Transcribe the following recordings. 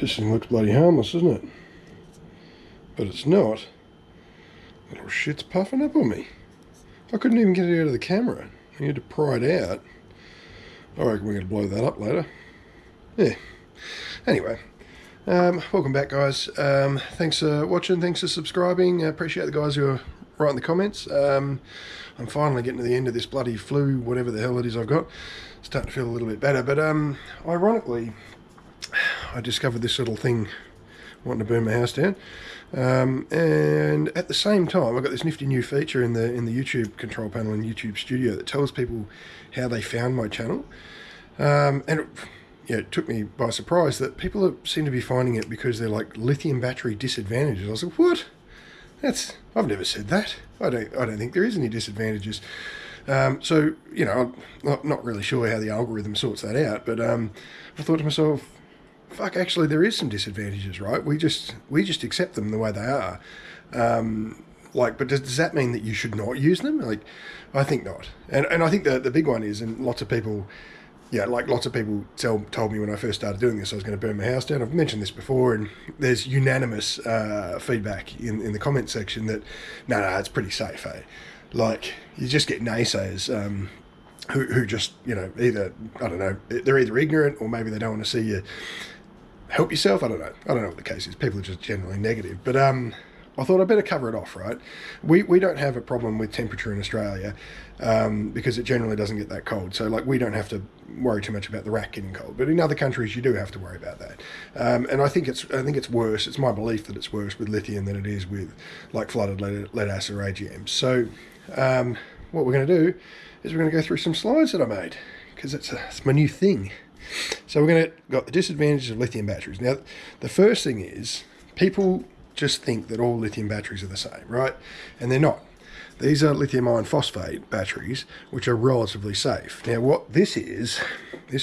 This thing looks bloody harmless, doesn't it? But it's not. Little shit's puffing up on me. I couldn't even get it out of the camera. I had to pry it out. I reckon we're going to blow that up later. Yeah. Anyway, welcome back, guys. Thanks for watching. Thanks for subscribing. I appreciate the guys who are writing the comments. I'm finally getting to the end of this bloody flu, whatever the hell it is I've got. Starting to feel a little bit better. But ironically, I discovered this little thing wanting to burn my house down. And at the same time, I've got this nifty new feature in the YouTube control panel in YouTube Studio that tells people how they found my channel. And it took me by surprise that people seem to be finding it because they're like lithium battery disadvantages. I was like, what? I've never said that. I don't think there is any disadvantages. So, you know, I'm not really sure how the algorithm sorts that out, but I thought to myself, fuck, actually there is some disadvantages, right? We just accept them the way they are. But does that mean that you should not use them? Like, I think not. And I think the big one is, and lots of people told me when I first started doing this I was going to burn my house down. I've mentioned this before, and there's unanimous feedback in the comment section that no, it's pretty safe, eh? Like, you just get naysayers who just, you know, either, I don't know, they're either ignorant or maybe they don't want to see you help yourself. I don't know what the case is. People are just generally negative. But I thought I'd better cover it off, right? We don't have a problem with temperature in Australia because it generally doesn't get that cold. So, like, we don't have to worry too much about the rack getting cold. But in other countries, you do have to worry about that. And I think it's worse. It's my belief that it's worse with lithium than it is with, like, flooded lead acid or AGMs. So what we're going to do is we're going to go through some slides that I made because it's my new thing. So got the disadvantages of lithium batteries. Now, the first thing is people just think that all lithium batteries are the same, right? And they're not. These are lithium iron phosphate batteries, which are relatively safe. Now, what this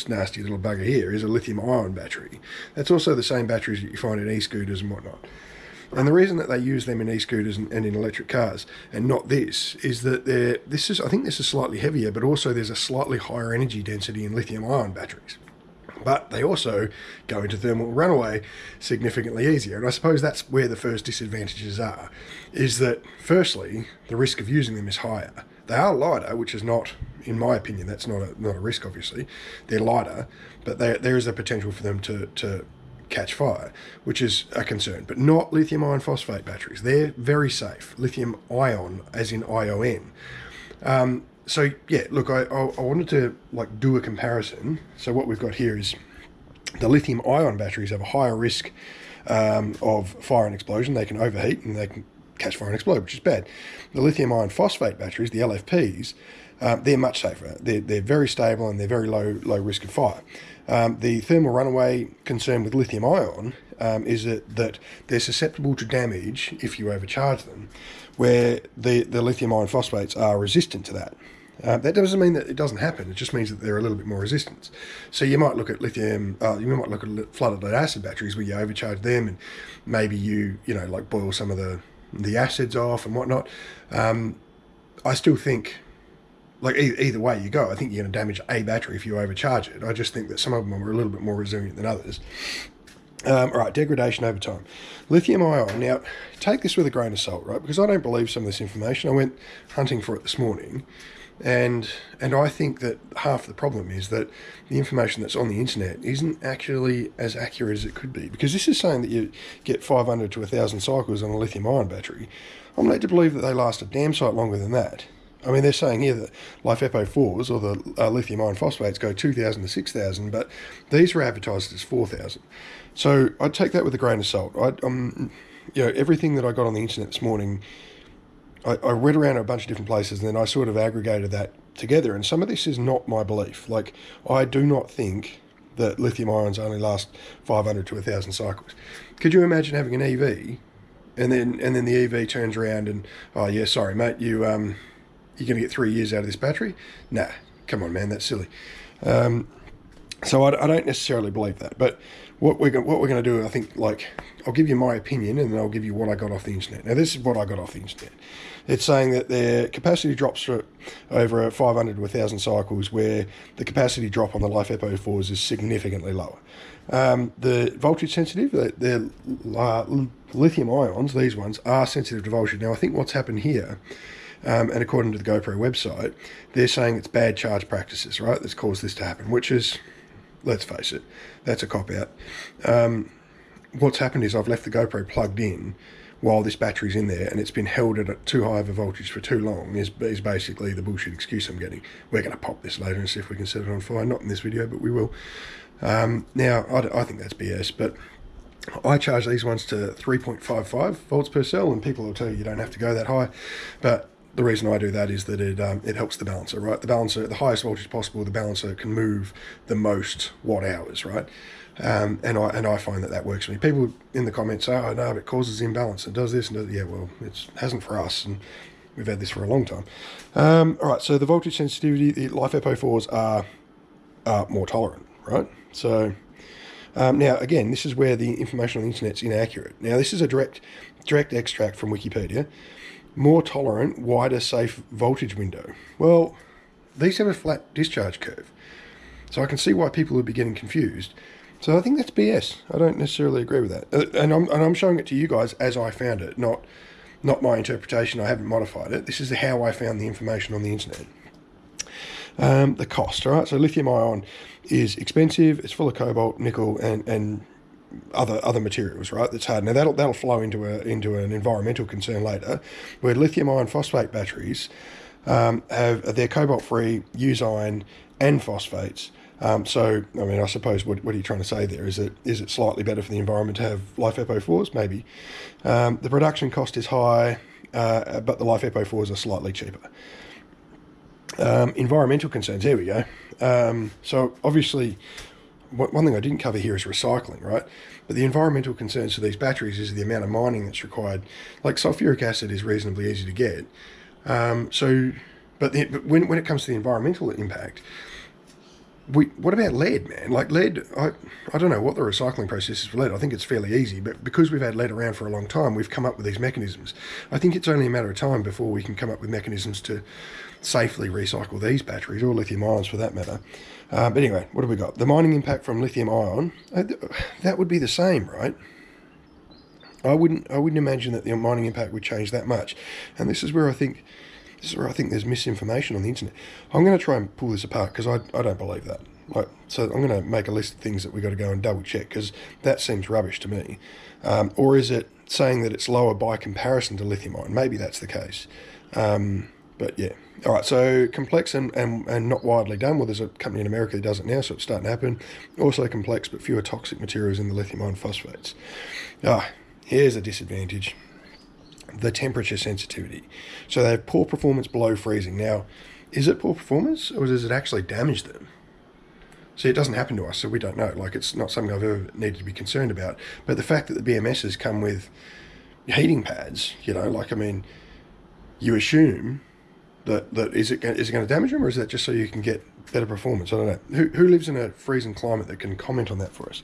nasty little bugger here, is a lithium ion battery. That's also the same batteries that you find in e-scooters and whatnot. And the reason that they use them in e-scooters and in electric cars and not this is that I think this is slightly heavier, but also there's a slightly higher energy density in lithium ion batteries. But they also go into thermal runaway significantly easier. And I suppose that's where the first disadvantages are, is that firstly, the risk of using them is higher. They are lighter, which is not, in my opinion, that's not a risk, obviously. They're lighter, but there is a potential for them to catch fire, which is a concern, but not lithium iron phosphate batteries. They're very safe. Lithium ion, as in ION. So yeah, look, I wanted to do a comparison. So what we've got here is the lithium ion batteries have a higher risk of fire and explosion. They can overheat and they can catch fire and explode, which is bad. The lithium iron phosphate batteries, the LFPs, they're much safer. They're very stable and they're very low risk of fire. The thermal runaway concern with lithium ion is that they're susceptible to damage if you overcharge them, where the lithium iron phosphates are resistant to that. That doesn't mean that it doesn't happen. It just means that they're a little bit more resistant. So you might look at you might look at flooded lead acid batteries where you overcharge them, and maybe you boil some of the acids off and whatnot. I still think, like, either way you go, I think you're going to damage a battery if you overcharge it. I just think that some of them are a little bit more resilient than others. All right, degradation over time. Lithium ion. Now, take this with a grain of salt, right? Because I don't believe some of this information. I went hunting for it this morning, and I think that half the problem is that the information that's on the internet isn't actually as accurate as it could be. Because this is saying that you get 500 to 1,000 cycles on a lithium ion battery. I'm led to believe that they last a damn sight longer than that. I mean, they're saying here that LiFePO4s, or the lithium iron phosphates, go 2,000 to 6,000, but these were advertised as 4,000. So I'd take that with a grain of salt. Everything that I got on the internet this morning, I read around a bunch of different places, and then I sort of aggregated that together. And some of this is not my belief. Like, I do not think that lithium ions only last 500 to 1,000 cycles. Could you imagine having an EV, and then the EV turns around and, oh yeah, sorry mate, you're going to get 3 years out of this battery? Nah, come on man, that's silly. So I don't necessarily believe that. But what we're going to do, I think, like, I'll give you my opinion and then I'll give you what I got off the internet. Now, this is what I got off the internet. It's saying that their capacity drops for over 500 to 1,000 cycles, where the capacity drop on the LiFePO4s is significantly lower. The voltage sensitive, the lithium ions, these ones, are sensitive to voltage. Now, I think what's happened here, and according to the GoPro website, they're saying it's bad charge practices, right, that's caused this to happen, which is, let's face it, that's a cop-out. What's happened is I've left the GoPro plugged in while this battery's in there, and it's been held at too high of a voltage for too long, is basically the bullshit excuse I'm getting. We're going to pop this later and see if we can set it on fire. Not in this video, but we will. Now, I think that's BS, but I charge these ones to 3.55 volts per cell, and people will tell you don't have to go that high, but the reason I do that is that it helps the balancer, right? The balancer, the highest voltage possible, the balancer can move the most watt hours, right? And I find that works for me. People in the comments say, oh no, it causes imbalance, it does this and does, yeah, well, it hasn't for us, and we've had this for a long time. All right, so the voltage sensitivity, the LiFePO4s are more tolerant, right? So now, again, this is where the information on the internet's inaccurate. Now, this is a direct extract from Wikipedia. More tolerant, wider safe voltage window. Well, these have a flat discharge curve, so I can see why people would be getting confused. So I think that's BS. I don't necessarily agree with that, and I'm showing it to you guys as I found it, not my interpretation. I haven't modified it. This is how I found the information on the internet. The cost, all right? So lithium ion is expensive. It's full of cobalt, nickel, and other materials, right? That's hard. Now that'll flow into an environmental concern later, where lithium ion phosphate batteries they're cobalt free, use iron and phosphates. So I mean, I suppose what are you trying to say there? Is it slightly better for the environment to have LiFePO4s? Maybe. The production cost is high, but the LiFePO4s are slightly cheaper. Environmental concerns. There we go. So obviously, one thing I didn't cover here is recycling, right? But the environmental concerns for these batteries is the amount of mining that's required. Like sulfuric acid is reasonably easy to get. But when it comes to the environmental impact, what about lead, man? Like lead, I don't know what the recycling process is for lead. I think it's fairly easy, but because we've had lead around for a long time, we've come up with these mechanisms. I think it's only a matter of time before we can come up with mechanisms to safely recycle these batteries, or lithium ions for that matter. But anyway, what have we got? The mining impact from lithium ion, that would be the same, right? I wouldn't imagine that the mining impact would change that much. And this is where I think there's misinformation on the internet. I'm going to try and pull this apart because I don't believe that. Like, so I'm going to make a list of things that we've got to go and double check, because that seems rubbish to me. Or is it saying that it's lower by comparison to lithium ion? Maybe that's the case. But yeah. All right, so complex and not widely done. Well, there's a company in America that does it now, so it's starting to happen. Also complex, but fewer toxic materials in the lithium ion phosphates. Here's a disadvantage. The temperature sensitivity. So they have poor performance below freezing. Now, is it poor performance, or does it actually damage them? See, it doesn't happen to us, so we don't know. Like, it's not something I've ever needed to be concerned about. But the fact that the BMSs come with heating pads, like, I mean, you assume that is it going to damage them, or is that just so you can get better performance? I don't know. Who lives in a freezing climate that can comment on that for us?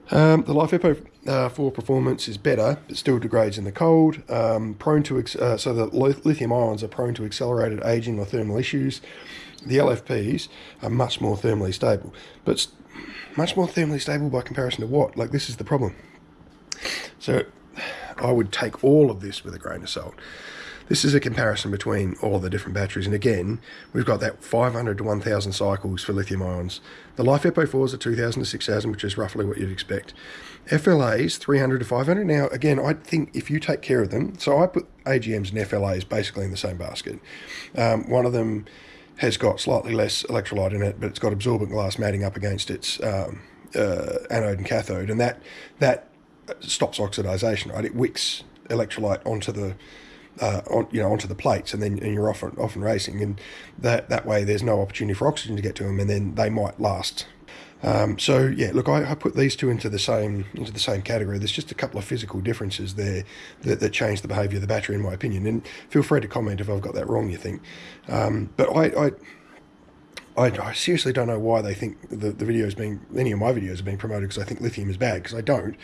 The LiFePO4 performance is better, but still degrades in the cold. So the lithium ions are prone to accelerated aging or thermal issues. The LFPs are much more thermally stable, but much more thermally stable by comparison to what? Like, this is the problem. So I would take all of this with a grain of salt. This is a comparison between all of the different batteries, and again, we've got that 500 to 1,000 cycles for lithium ions. The LiFePO4s are 2,000 to 6,000, which is roughly what you'd expect. FLAs, 300 to 500. Now, again, I think if you take care of them, so I put AGMs and FLAs basically in the same basket. One of them has got slightly less electrolyte in it, but it's got absorbent glass matting up against its anode and cathode, and that stops oxidization, right? It wicks electrolyte onto the onto the plates, and then you're often racing, and that way there's no opportunity for oxygen to get to them, and then they might last. So yeah, look, I put these two into the same category. There's just a couple of physical differences there that change the behaviour of the battery, in my opinion. And feel free to comment if I've got that wrong, you think. But I seriously don't know why they think the videos any of my videos are being promoted because I think lithium is bad, because I don't.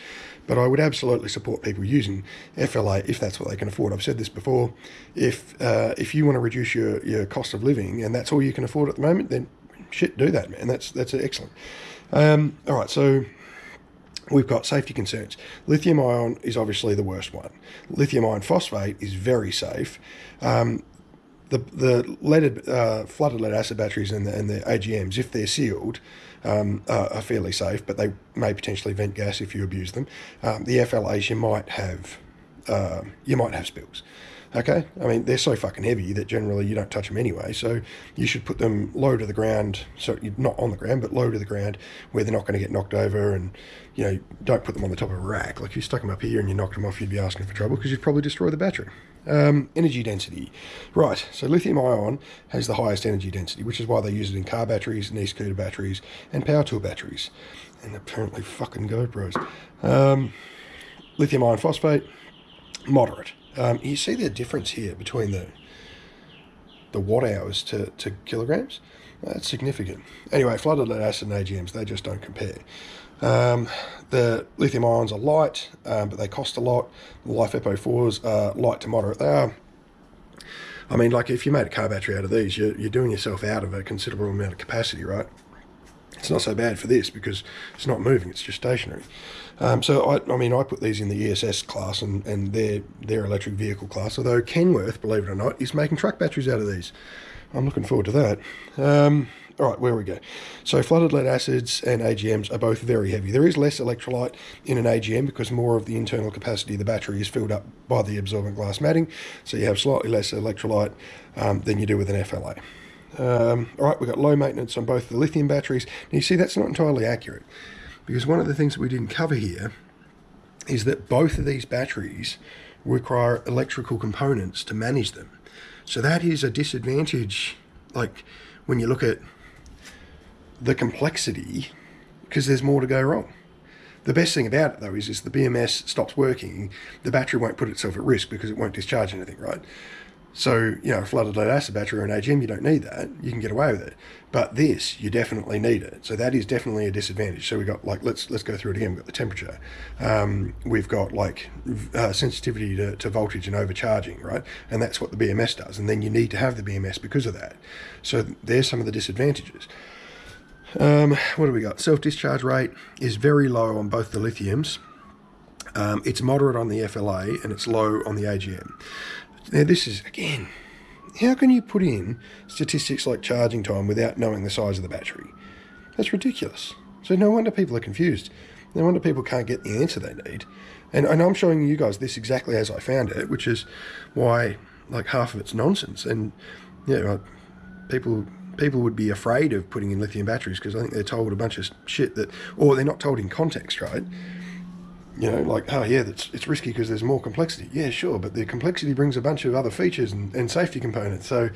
But I would absolutely support people using FLA if that's what they can afford. I've said this before. If you want to reduce your cost of living and that's all you can afford at the moment, then shit, do that, man. That's excellent. All right, so we've got safety concerns. Lithium ion is obviously the worst one. Lithium iron phosphate is very safe. The leaded, flooded lead acid batteries and the AGMs, if they're sealed, are fairly safe, but they may potentially vent gas if you abuse them. The FLAs, you might have spills. Okay, I mean, they're so fucking heavy that generally you don't touch them anyway, so you should put them low to the ground, so you're not on the ground, but low to the ground where they're not going to get knocked over, and, you know, don't put them on the top of a rack. Like, if you stuck them up here and you knocked them off, you'd be asking for trouble because you'd probably destroy the battery. Energy density. Right, so lithium ion has the highest energy density, which is why they use it in car batteries, and e-scooter batteries, and power tool batteries, and apparently fucking GoPros. Lithium iron phosphate, moderate. You see the difference here between the watt hours to kilograms? That's significant. Anyway, flooded lead acid and AGMs, they just don't compare. The lithium ions are light, but they cost a lot. The LiFePO4s are light to moderate. They are, I mean, like, if you made a car battery out of these, you're doing yourself out of a considerable amount of capacity, right? It's not so bad for this because it's not moving, it's just stationary. So I mean, I put these in the ESS class and their electric vehicle class, although Kenworth, believe it or not, is making truck batteries out of these. I'm looking forward to that. All right, where we go. So flooded lead acids and AGMs are both very heavy. There is less electrolyte in an AGM because more of the internal capacity of the battery is filled up by the absorbent glass matting, so you have slightly less electrolyte than you do with an FLA. All right, we've got low maintenance on both the lithium batteries. Now, you see, that's not entirely accurate, because one of the things that we didn't cover here is that both of these batteries require electrical components to manage them. So that is a disadvantage, like, when you look at the complexity, because there's more to go wrong. The best thing about it, though, is the BMS stops working, the battery won't put itself at risk because it won't discharge anything, right? So, you know, a flooded lead acid battery or an AGM, you don't need that. You can get away with it. But this, you definitely need it. So that is definitely a disadvantage. So we've got, like, let's go through it again. We've got the temperature. We've got, like, sensitivity to voltage and overcharging, right? And that's what the BMS does. And then you need to have the BMS because of that. So there's some of the disadvantages. What do we got? Self-discharge rate is very low on both the lithiums. It's moderate on the FLA and it's low on the AGM. Now this is, again, how can you put in statistics like charging time without knowing the size of the battery? That's ridiculous. So no wonder people are confused. No wonder people can't get the answer they need. And I'm showing you guys this exactly as I found it, which is why, like, half of it's nonsense. And, you know, people would be afraid of putting in lithium batteries because I think they're told a bunch of shit that, or they're not told in context, right? You know, like, oh yeah, it's risky because there's more complexity. Yeah, sure, but the complexity brings a bunch of other features and safety components. So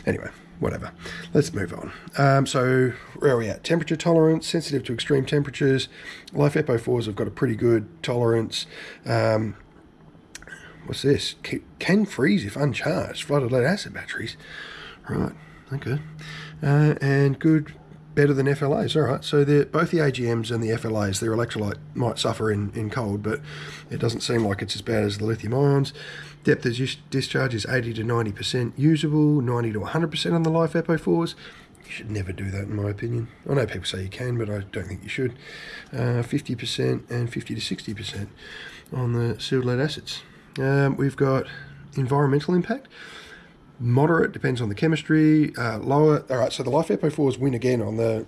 anyway, whatever. Let's move on. So where are we at? Temperature tolerance, sensitive to extreme temperatures. LiFePO4s have got a pretty good tolerance. What's this? Can freeze if uncharged. Flooded lead acid batteries. Right, okay. And good, better than FLAs. All right, so both the AGMs and the FLAs, their electrolyte might suffer in cold, but it doesn't seem like it's as bad as the lithium ions. Depth of discharge is 80 to 90% usable, 90 to 100% on the LiFePO4s. You should never do that, in my opinion. I know people say you can, but I don't think you should. 50% and 50 to 60% on the sealed lead acids. We've got environmental impact. Moderate, depends on the chemistry. Lower. All right, so the LiFePO4s win again on the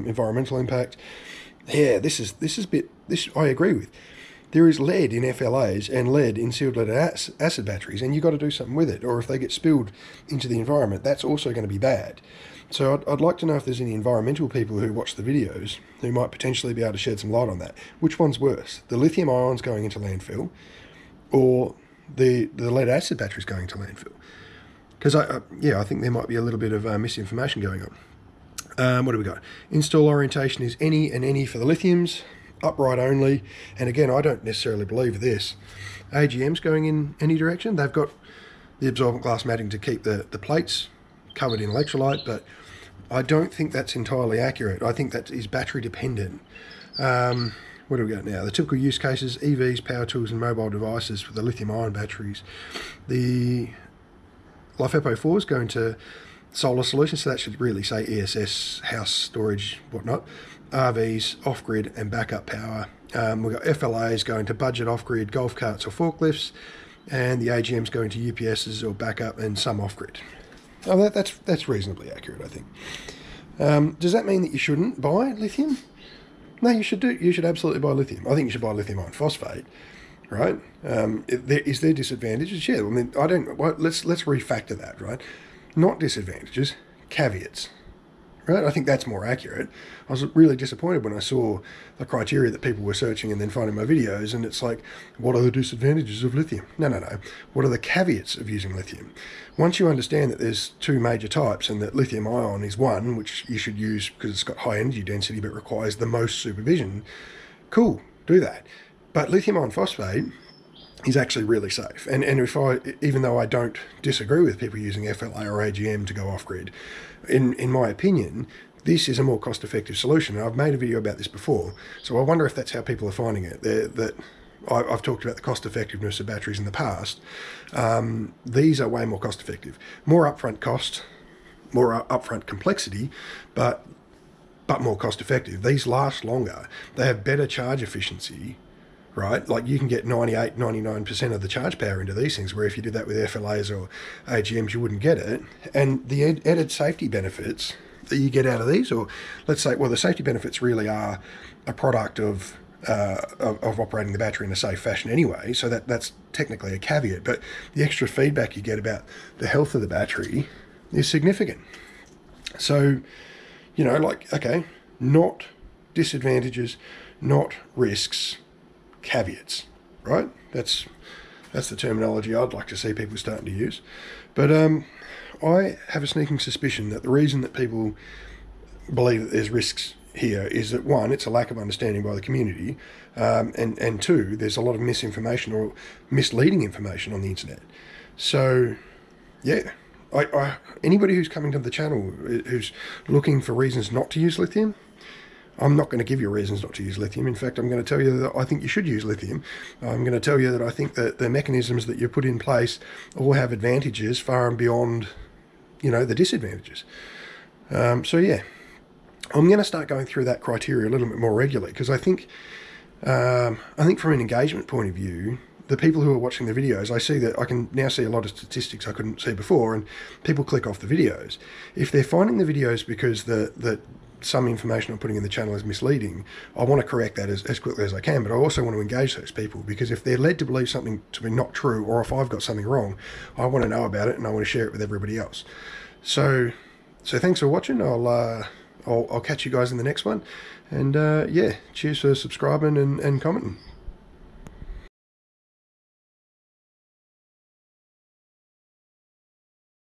environmental impact. Yeah, this I agree with. There is lead in FLAs and lead in sealed lead acid batteries, and you've got to do something with it. Or if they get spilled into the environment, that's also going to be bad. So I'd like to know if there's any environmental people who watch the videos who might potentially be able to shed some light on that. Which one's worse, the lithium ions going into landfill, or the lead acid batteries going to landfill? Because I think there might be a little bit of misinformation going on. What do we got? Install orientation is any for the lithiums, upright only. And again, I don't necessarily believe this. AGM's going in any direction. They've got the absorbent glass matting to keep the plates covered in electrolyte, but I don't think that's entirely accurate. I think that is battery dependent. Where do we go now? The typical use cases: EVs, power tools, and mobile devices for the lithium-ion batteries. The LiFePO 4 is going to solar solutions, so that should really say ESS, house storage, whatnot. RVs, off-grid, and backup power. We've got FLAs going to budget off-grid golf carts or forklifts, and the AGMs going to UPSs or backup and some off-grid. Oh, that's reasonably accurate, I think. Does that mean that you shouldn't buy lithium? No, you should do. You should absolutely buy lithium. I think you should buy lithium iron phosphate, right? Is there disadvantages? Yeah. I mean, I don't. Well, let's refactor that, right? Not disadvantages, caveats, right? I think that's more accurate. I was really disappointed when I saw the criteria that people were searching and then finding my videos, and it's like, what are the disadvantages of lithium? No. What are the caveats of using lithium? Once you understand that there's two major types and that lithium ion is one, which you should use because it's got high energy density but requires the most supervision, cool, do that. But lithium iron phosphate is actually really safe. And even though I don't disagree with people using FLA or AGM to go off-grid, in my opinion, this is a more cost-effective solution. And I've made a video about this before, so I wonder if that's how people are finding it. I've talked about the cost-effectiveness of batteries in the past. These are way more cost-effective. More upfront cost, more upfront complexity, but more cost-effective. These last longer. They have better charge efficiency, right? Like you can get 98, 99% of the charge power into these things, where if you did that with FLAs or AGMs, you wouldn't get it. And the added safety benefits that you get out of these, or let's say, well, the safety benefits really are a product of operating the battery in a safe fashion anyway, so that's technically a caveat, but the extra feedback you get about the health of the battery is significant. So, like, okay, not disadvantages, not risks, caveats, right? That's the terminology I'd like to see people starting to use. But I have a sneaking suspicion that the reason that people believe that there's risks here is that, one, it's a lack of understanding by the community, and two, there's a lot of misinformation or misleading information on the internet. So, yeah, anybody who's coming to the channel who's looking for reasons not to use lithium, I'm not going to give you reasons not to use lithium. In fact, I'm going to tell you that I think you should use lithium. I'm going to tell you that I think that the mechanisms that you put in place all have advantages far and beyond, the disadvantages. So yeah, I'm going to start going through that criteria a little bit more regularly, because I think from an engagement point of view, the people who are watching the videos, I can now see a lot of statistics I couldn't see before, and people click off the videos. If they're finding the videos because that some information I'm putting in the channel is misleading, I want to correct that as quickly as I can, but I also want to engage those people, because if they're led to believe something to be not true, or if I've got something wrong, I want to know about it and I want to share it with everybody else. So thanks for watching. I'll catch you guys in the next one, and yeah, cheers for subscribing and commenting.